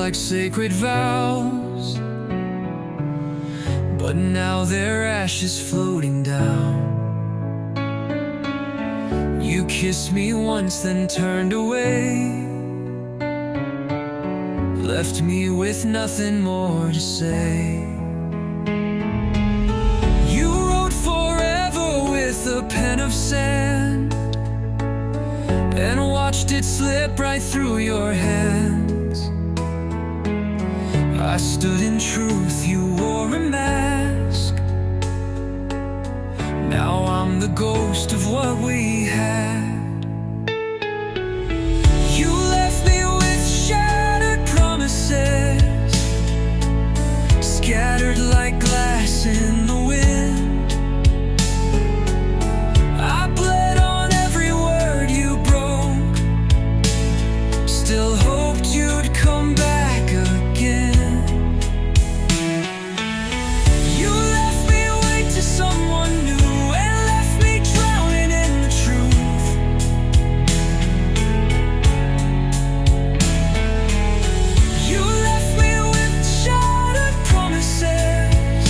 like sacred vows, but now they're ashes floating down. You kissed me once, then turned away, left me with nothing more to say. You wrote forever with a pen of sand, and watched it slip right through your hands. I stood in truth, you wore a mask. Now I'm the ghost of what we had. You left me with shattered promises, scattered like glass in the wind. I bled on every word you broke, still hoped you'd come back again. You left me wait to someone new, and left me drowning in the truth. You left me with shattered promises,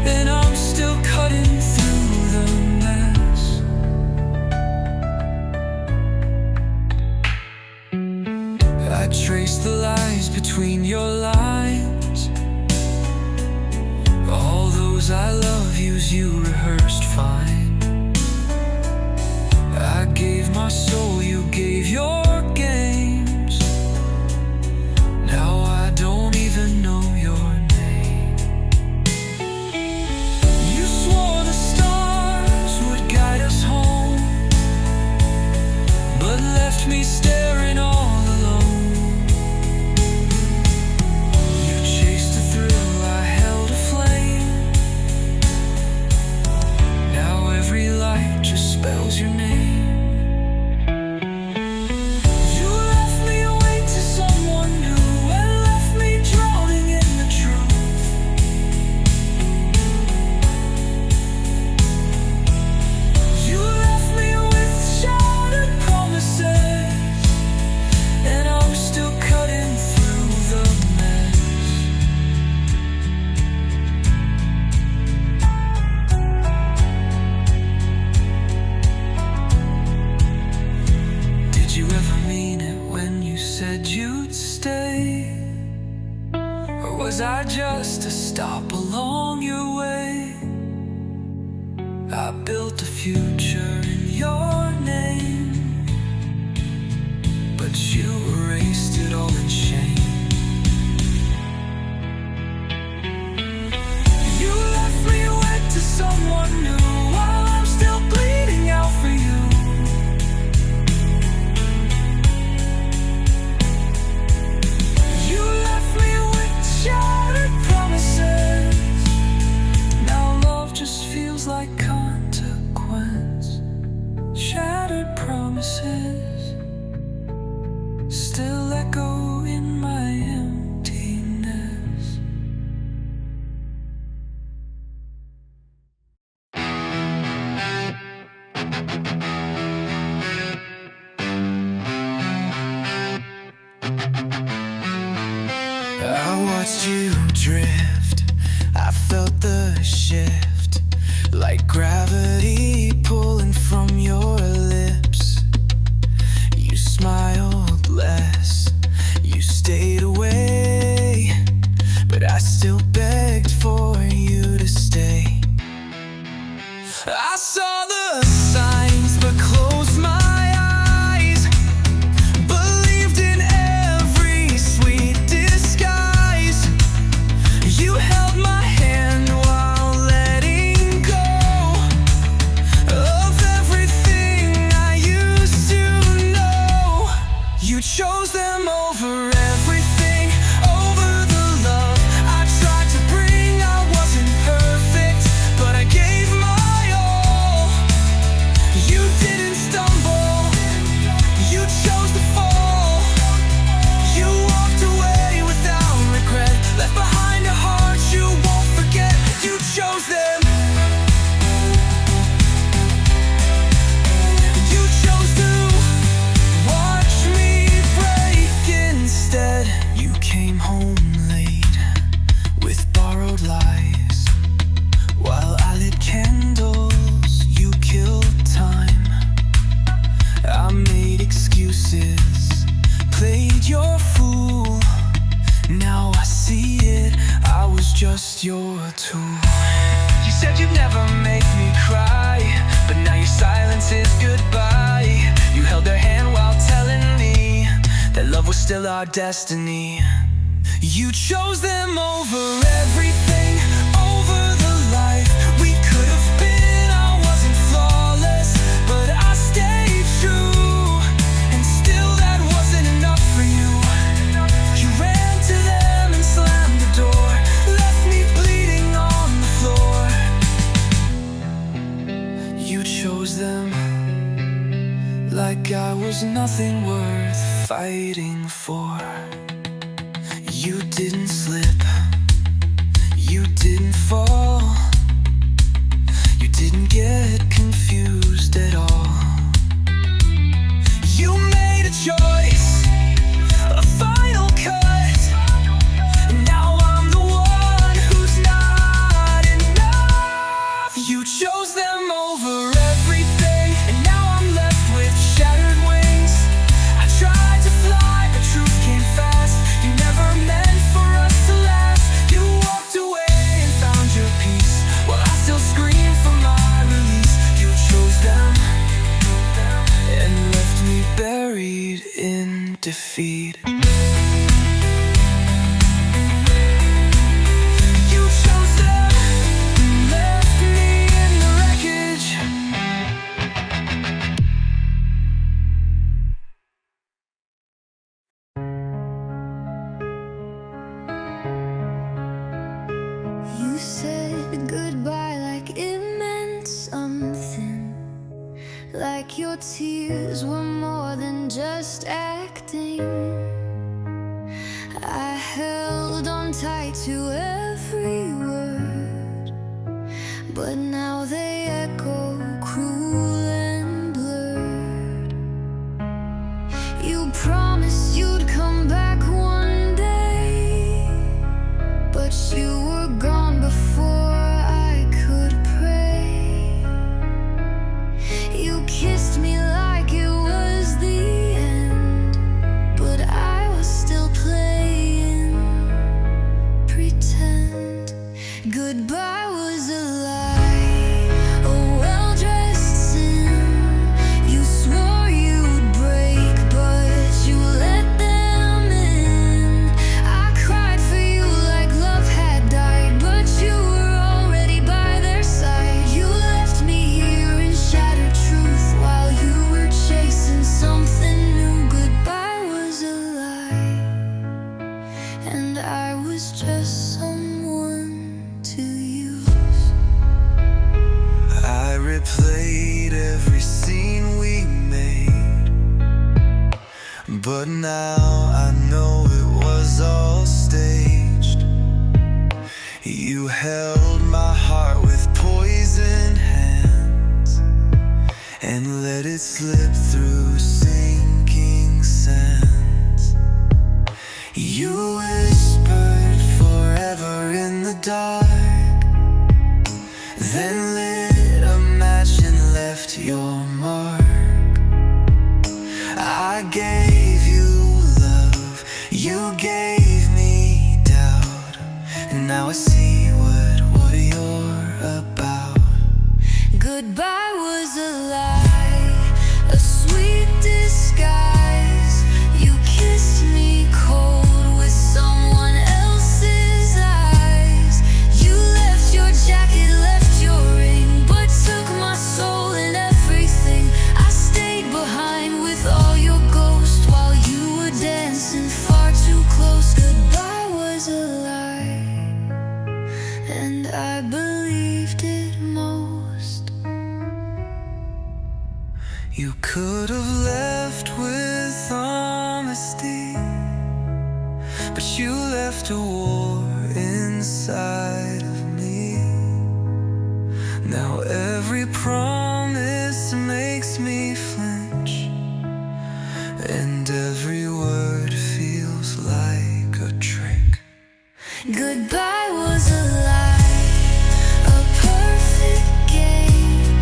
and I'm still cutting through the mess. I traced the lies between your lines. All those I love yous you rehearsed fine. I gave my soul, you gave your games. Now I don't even know your name. You swore the stars would guide us home, but left me staring all alone. You chased a thrill, I held a flame. Now every light just spells your name. You left me wait to someone new, and left me drowning in the truth. You left me with shattered promises, and I'm still cutting through the mess. Did you ever mean it when you said you'd stay? Or was I just a stop along your way? I built a future in your name, but you erased it all in shame. You left me wed to someone new, while I'm still bleeding out for you. You left me with shattered promises. Now love just feels like consequence. Shattered promises still echo in my emptiness. I watched you drift, I felt the shift, like gravity pulling from your lips. You smiled less, you stayed away, but I still begged for you to stay. I saw the signs but closed my eyes, believed in every sweet disguise. You held my hand while letting go of everything I used to know. You chose them over everything, over the love I tried to just your tool. You said you'd never make me cry, but now your silence is goodbye. You held her hand while telling me that love was still our destiny. You chose them over everything, over the life we could have been. I wasn't flawless, but I stayed true, and still that wasn't enough for you. You ran to them and slammed the door, left me bleeding on the floor. You chose them like I was nothing worth fighting for. You didn't slip, you didn't fall, you didn't get confused at all. You made a choice, a final cut, and now I'm the one who's not enough. You chose them over everything, and now I'm left with shattered wings. I tried to fly, but truth came fast. You never meant for us to last. You walked away and found your peace, while I still scream for my release. You chose them and left me buried in defeat. You chose them and left me in the wreckage. You said goodbye like it meant something, like your tears were more than just acting. I held on tight to every word, but now they echo cruel and blurred. You promised you'd come back one day, but you were gone before I could pray. You kissed me like it was the end, but I was still playing pretend. Goodbye was a lie, a well-dressed sin. You swore you'd break, but you let them in. I cried for you like love had died, but you were already by their side. You left me here in shattered truth while you were chasing something new. Goodbye was a lie, and I was just someone to use. I replayed every scene we made, but now I know it was all staged. You held my heart with poisoned hands and let it slip through sinking sands. You whispered forever in the dark, then lit a match and left your mark. I gave you love, you gave me doubt, and now I see what you're about. Goodbye was a lie, a sweet disguise. You kissed me cold with someone else's eyes. You left your jacket, left your ring, but took my soul and everything. I stayed behind with all your ghosts while you were dancing far too close. Goodbye was a lie, and I believed it most. You could have left with honesty, but you left a war inside of me. Now every promise makes me flinch, and every word feels like a trick. Goodbye was a lie, a perfect game.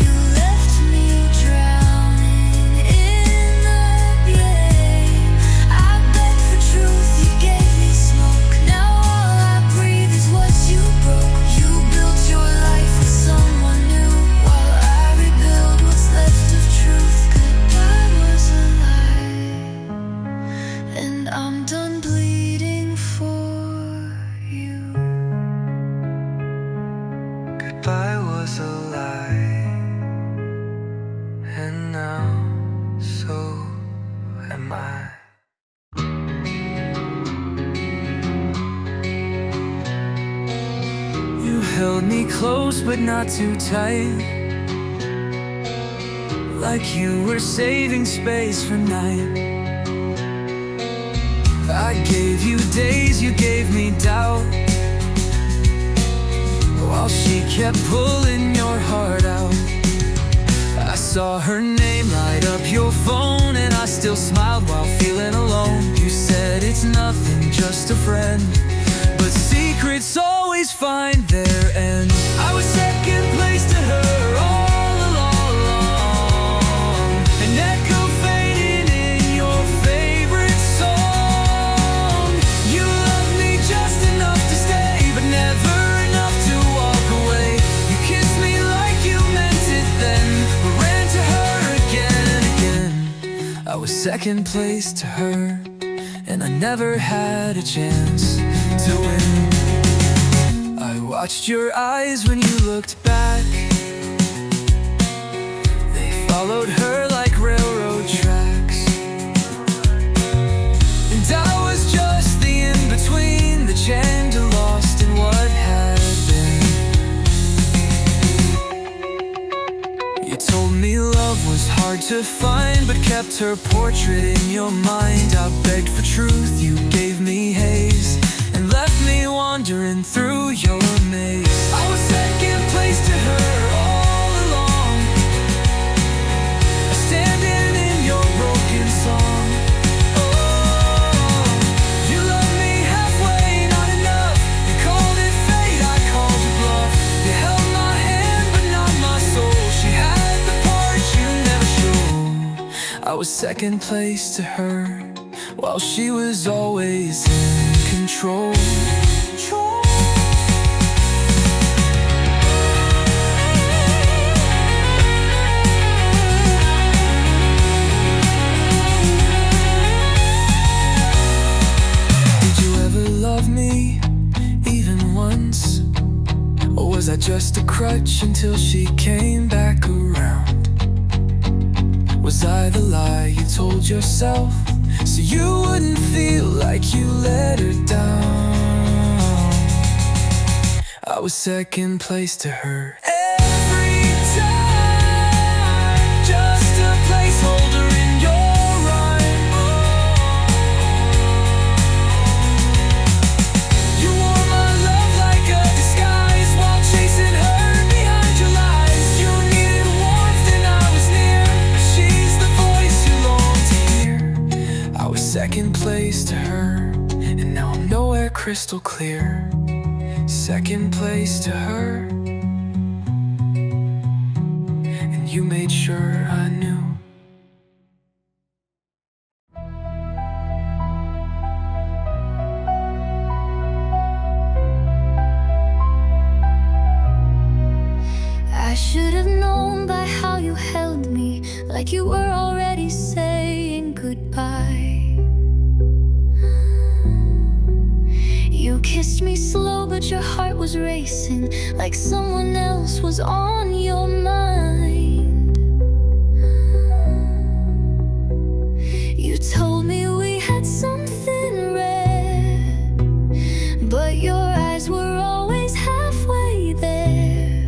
You left me drowning in the blame. I begged for truth, you gave me smoke. Now all I breathe is goodbye was a lie, and now so am I. You held me close but not too tight, like you were saving space for night. I gave you days, you gave me doubt, while she kept pulling your heart out. I saw her name light up your phone, and I still smiled while feeling alone. You said it's nothing, just a friend, but secrets always find their end. I was second place to her all along, an echo fading in your favorite song. You loved me just enough to stay, but never enough to walk away. You kissed me like you meant it then, but ran to her again and again. I was second place to her, and I never had a chance to win. I watched your eyes when you looked back. They followed her like railroad tracks, and I was just the in-between, the gender lost in what had been. You told me love was hard to find, but kept her portrait in your mind. I begged for truth, you gave me haze, and left me wandering through your maze. I was second place to her all along, standing in your broken song. Oh, you loved me halfway, not enough. You called it fate, I called it bluff. You held my hand, but not my soul. She had the parts you never showed. I was second place to her, while she was always in control. Did you ever love me, even once? Or was I just a crutch until she came back around? Was I the lie you told yourself, so you wouldn't feel like you let her down? I was second place to her every time, just a placeholder in your rhyme. You wore my love like a disguise, while chasing her behind your lies. You needed warmth and I was near, she's the voice you longed to hear. I was second place to her, and now I'm nowhere crystal clear. Second place to her, and you made sure I knew. I should have known by how you held me, like you were already saying goodbye. You kissed me slow, but your heart was racing, like someone else was on your mind. You told me we had something rare, but your eyes were always halfway there.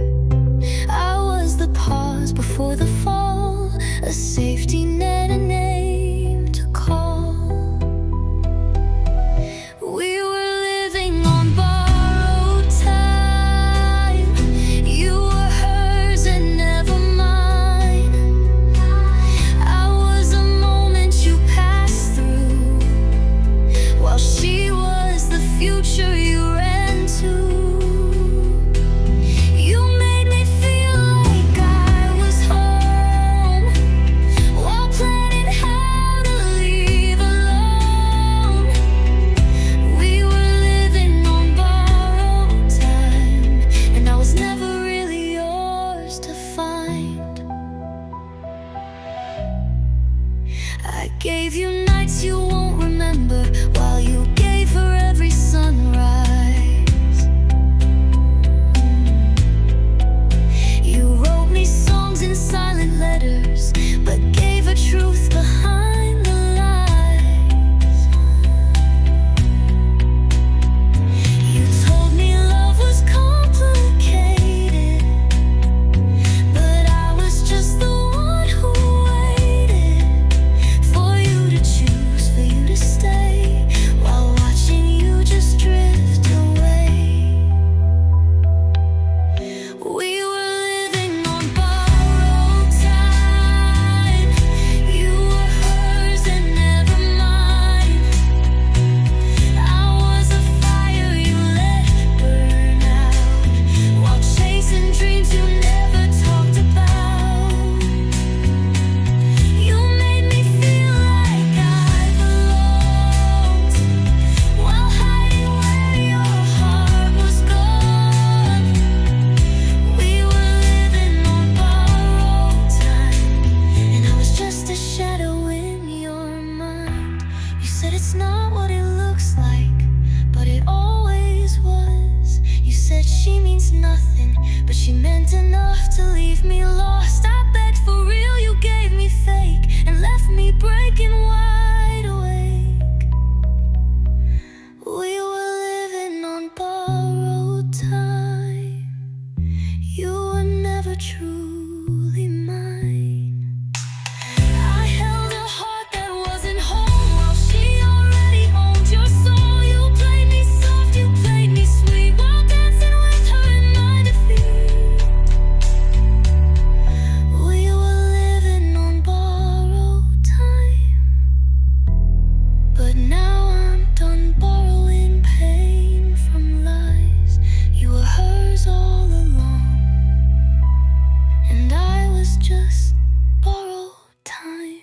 I was the pause before the fall, a safety net, a name to call. We were living on borrowed time. You were hers and never nothing, but she meant enough to leave me lost. I begged for real, you gave me fake, and left me breaking wide awake. We were living on borrowed time. You were never truly mine. I held a heart that wasn't home while she already owned your soul. You played me soft, you played me sweet, while dancing with her in my defeat. We were living on borrowed time, but now I'm done borrowing pain from lies. You were hers all along, and I was just borrowed time.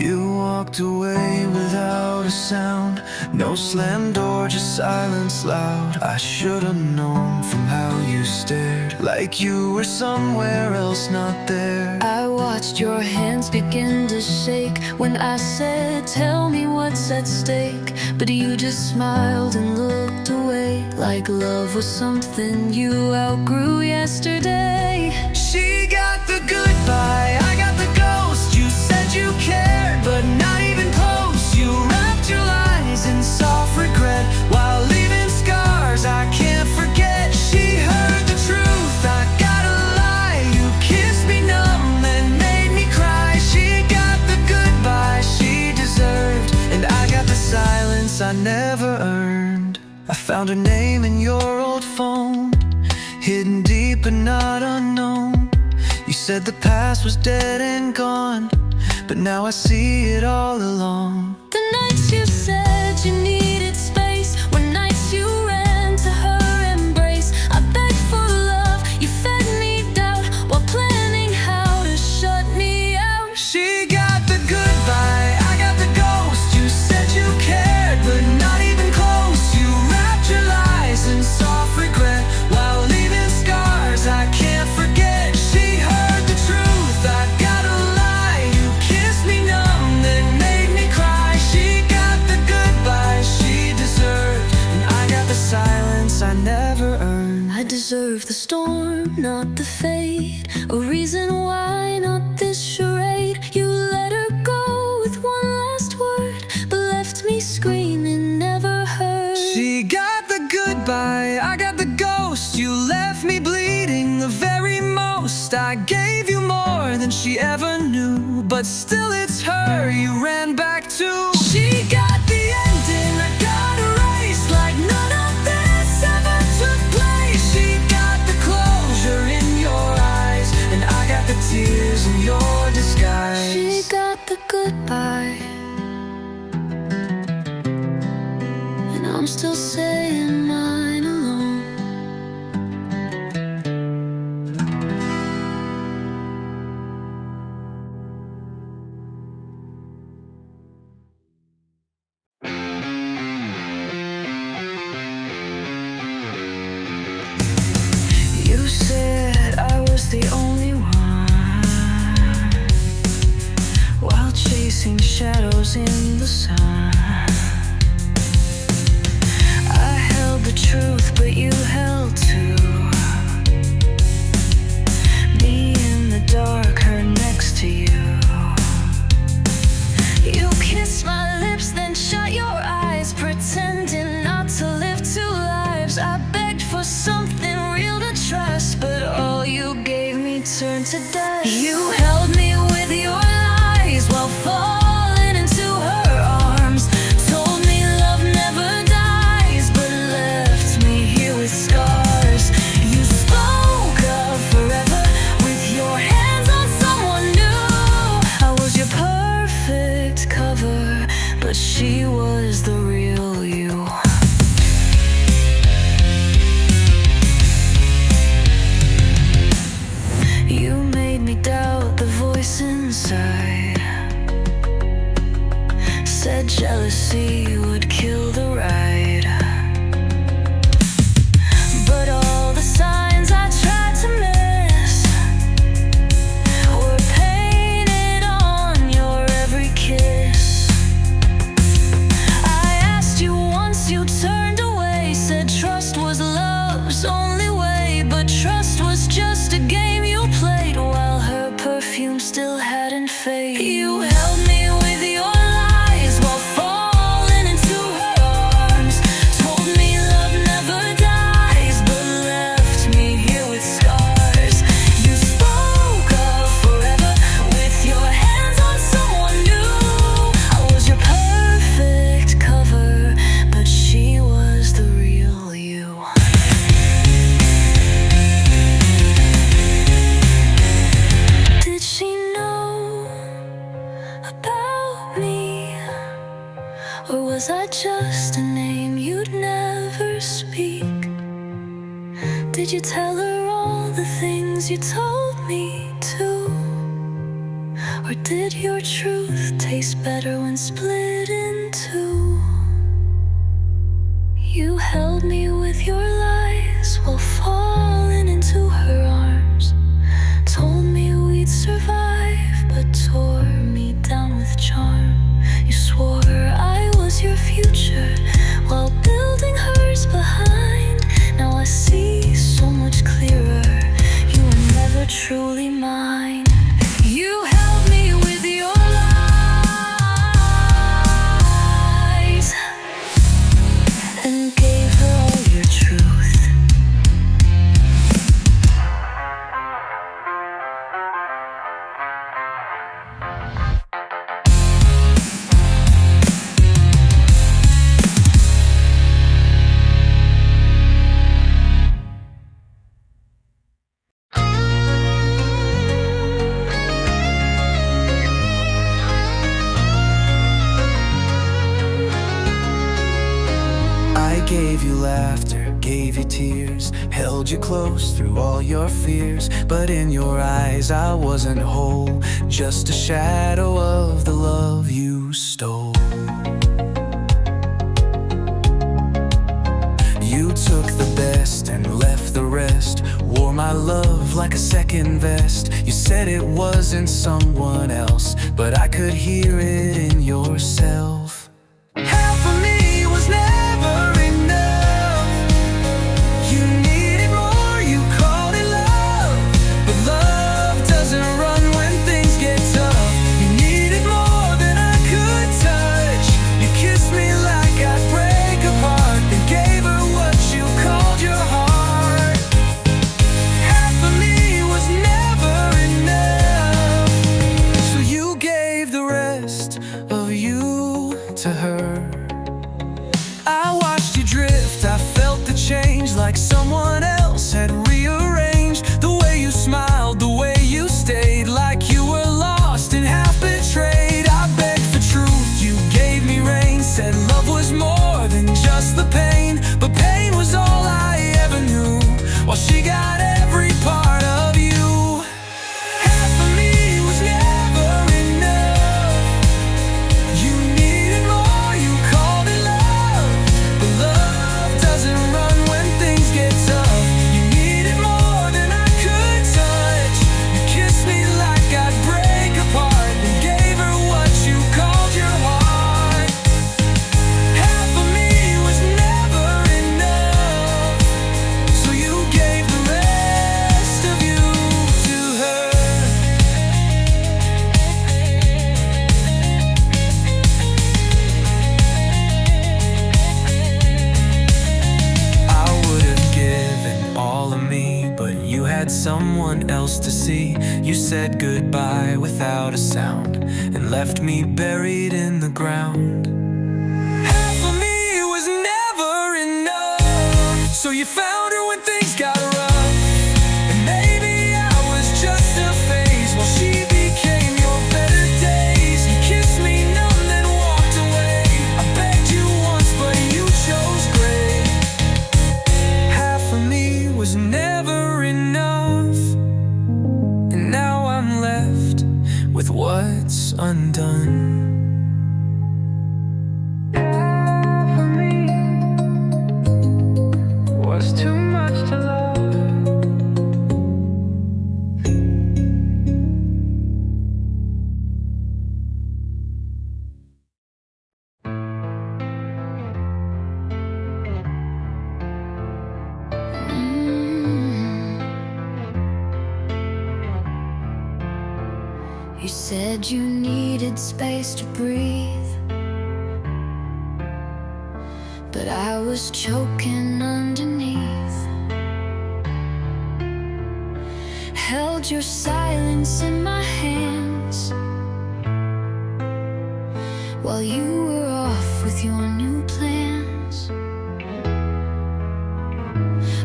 You walked away without a sound. No slam door, just silence loud. I should've known from how you stared, like you were somewhere else, not there. I watched your hands begin to shake when I said, tell me what's at stake. But you just smiled and looked away, like love was something you outgrew yesterday. She got the goodbye, I got the ghost. You said you cared, but not even close. You wrapped your lies in soft regret, while leaving scars I can't forget. She heard the truth, I got a lie. You kissed me numb and made me cry. She got the goodbye she deserved, and I got the silence I never earned. I found her name in your old phone, hidden deep but not unknown. You said the past was dead and gone, but now I see it all along. The nights you said you needed space were nights you ran to her embrace. I begged for love, you fed me doubt, while planning how to shut me out. She got the goodbye, I got the ghost. You said you cared, but not even close. You wrapped your lies in soft regret, while leaving scars I can't forget. She heard the truth, I got a lie. You kissed me numb, then made me cry. She got the goodbye she deserved, and I got the silence I never earned. I deserve the storm, not the fate. A reason why, not this charade. You let her go with one last word, but left me screaming, never heard. She got the goodbye, I got the ghost. You left me bleeding the very most. I gave you more than she ever knew, but still it's her you ran back to. She got the ending, I got erased, like none of this ever took place. She got the closure in your eyes, and I got the tears in your disguise. She got the goodbye, and I'm still saying mine alone. You said I was the only one, while chasing shadows in the sun. I held the truth, but you held too. Me in the dark, her next to you. You kissed my lips, then shut your eyes, pretending not to live two lives. I begged for something real to trust, but all you gave me turned to dust. You held me with your lies while falling into her arms. Told me love never dies, but left me here with scars. You spoke of forever with your hands on someone new. I was your perfect cover, but she was the real you. You made me doubt fate. You held me with your lies while falling into her arms. Told me love never dies, but left me here with scars. You spoke of forever with your hands on someone new. I was your perfect cover, but she was the real you. Did she know about me? Or was I just a name you'd never speak? Did you tell her all the things you told me to? Or did your truth taste better when split in two? You held me with your lies while falling into her arms. Told me we'd survive, but tore me down with charm. You swore I was your future while building hers behind. Now I see so much clearer, you were never truly mine. You held me with your lies and gave her all your truth. I gave you laughter, gave you tears, held you close through all your fears. But in your eyes I wasn't whole, just a shadow of the love you stole. You took the best and left the rest, wore my love like a second vest. You said it wasn't someone else, but I could hear it in yourself. Half of me was never enough. You needed more, you called it love, but love doesn't run when things get tough. You needed more than I could touch. You kissed me like I'd break apart, and gave her what you called your heart. Half of me was never enough, so you gave the rest of you to her. I watched you drift, I felt the change, like someone else had rearranged. The way you smiled, the way you stayed, like you were lost and half betrayed. I begged for truth, you gave me rain, said love was more than just the pain. But pain was all I ever knew, while she got every part of you. Half of me was never enough. You needed more, you called it love, but love doesn't run when things get tough. You needed more than I could touch. You kissed me like I'd break apart, and gave her what you called your heart. Half of me was never enough, so you gave the rest of you to her. I would have given all of me, but you had someone else to see. You said goodbye without a sound, and left me buried in the ground. Half of me was never enough, so you found her when things got rough. And maybe I was just a phase, while she became your better days. You kissed me numb, then walked away. I begged you once, but you chose gray. Half of me was never enough, and now I'm left with what's undone. Half of me was too much to love. You said you needed space to breathe, but I was choking underneath. Held your silence in my hands while you were off with your new plans.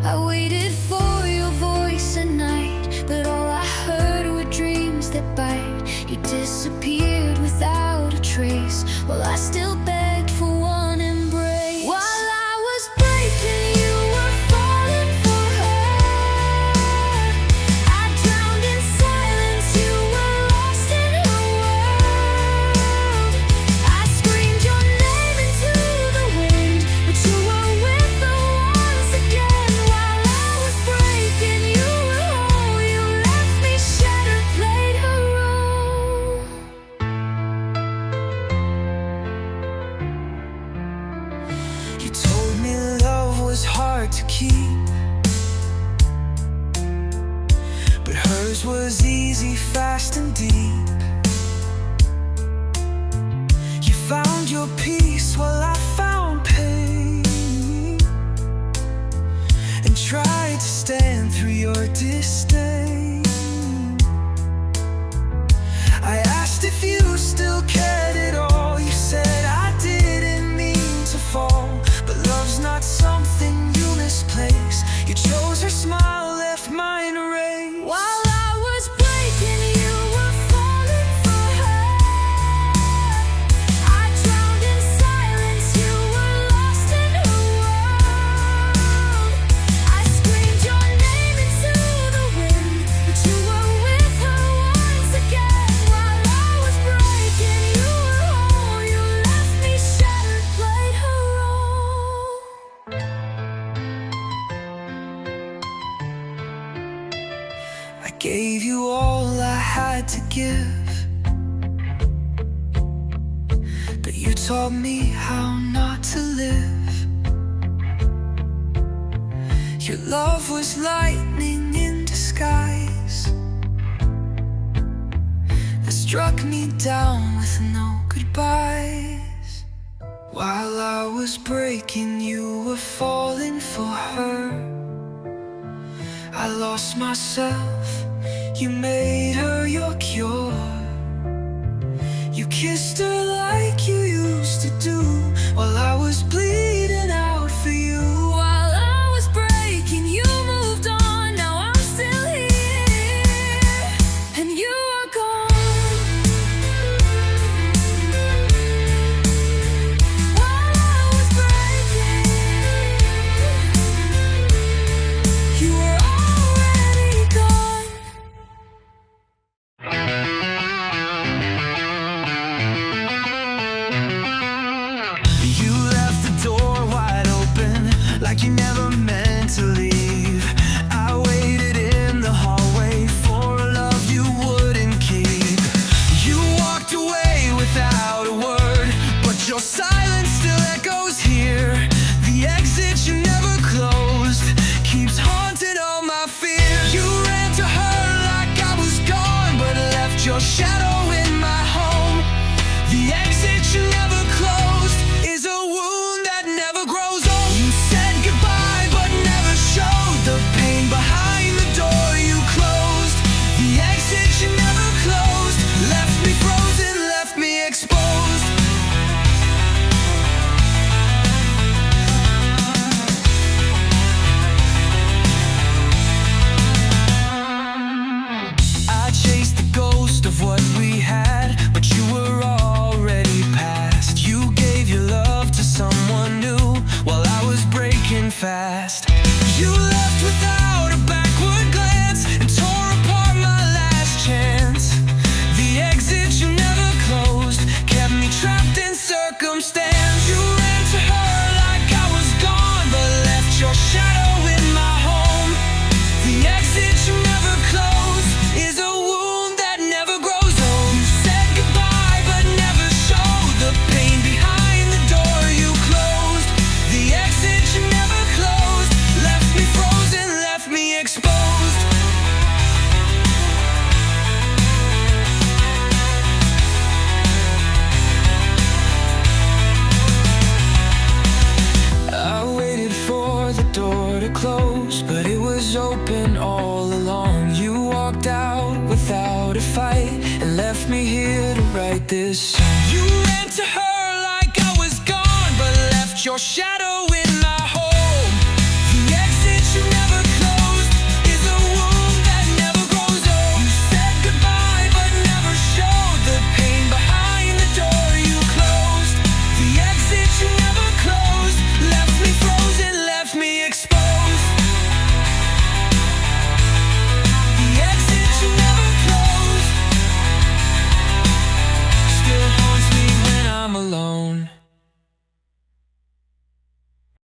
I waited for your voice at night, but all I heard were dreams that bite. You disappeared without a trace, while I still begged for one embrace. While I was breaking, you were falling for her. I drowned in silence, you were lost in her world. I screamed your name into the wind, but you were with her once again. While I was breaking, you were whole. You left me shattered, played her role. You told me love was hard to keep, but hers was easy, fast and deep. You found your peace while I found pain, and tried to stand through your disdain. I asked if you still cared at all. You said I didn't mean to fall, but love's not something you misplace. You chose her smile, left mine erased. While I was breaking, you were falling for her. I drowned in silence, you were lost in her world. I screamed your name into the wind, but you were with her once again. While I was breaking, you were whole. You left me shattered, played her role. I gave you all I had to give, but you taught me how not to live. Your love was lightning in disguise that struck me down with no goodbyes. While I was breaking, you were falling for her. I lost myself, you made her your cure. You kissed her like you used to do, while I was bleeding out for you. While I was breaking, you moved on. Now I'm still here, and you are gone. While I was breaking, you were already gone. this. You ran to her like I was gone, but left your shadow